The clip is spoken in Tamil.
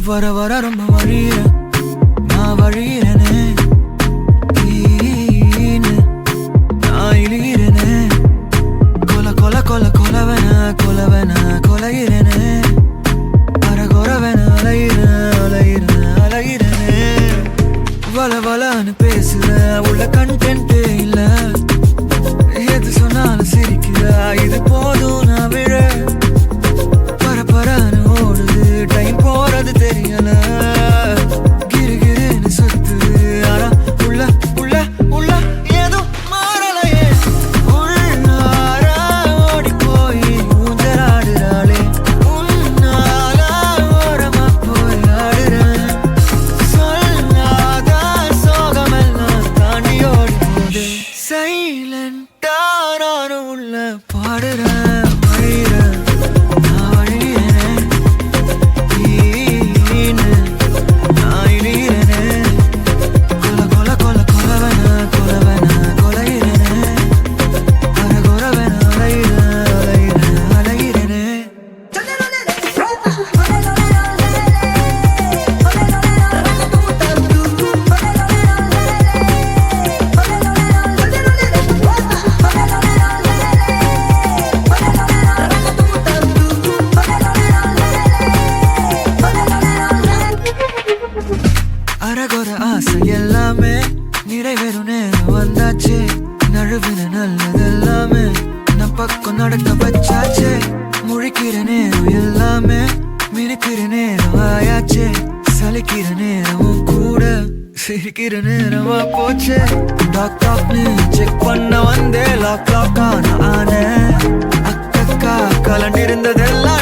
வர வர ரொம்ப வழிய நான் வழியிறனே நான் இழுகிறனே கொல கொல கொல கொலவன கொலவன கொலைகிறனே அரகொரவன அலைகிறேன் அலைகிறேன் அலைகிறனே வள வளன்னு பேசுற உள்ள கண்டென்ட் இல்ல எது சொன்னாலும் சிரிக்கிற இது போதும் நான் விழ பரபரன்னு ஓடுது டைம் போறது தெரியல கிருகிருன்னு சுத்துது ஆனா உள்ள உள்ள உள்ள ஏதோ மாறலையே உள்நார ஓடி போய் ஊஞ்சலாடுறாளே உன்னால ஓரமா போய் ஆடுறேன் சொல்லாத சோகமெல்லாம் தாண்டி ஓடி போகுது சைலண்டா நானும் உள்ள பாடுறேன் வழிகிறேன் நான் வழிகிறேன் நான் இழிகிறேனே கொல கொல கொல கொலவன கொலவன கொலைகிறேனே அரகொரவன அலைகிறேன் அலைகிறேன் அலைகிறேனே அரகொர ஆசை எல்லாமே நிறைவேறும் நேரம் வந்தாச்சு நழுவின நல்லதெல்லாமே நம் பக்கம் நடக்க வச்சாச்சு முழிக்கிற நேரம் எல்லாமே மினுக்கிற நேரம் ஆயாச்சு சலிக்கிற நேரமும் கூட சிரிக்கிற நேரமா போச்சு டாக் டாக்னு செக் பண்ண வந்தே லாக் லாக் ஆன ஆன அக்கக்கா கலண்டிருந்ததெல்லாம்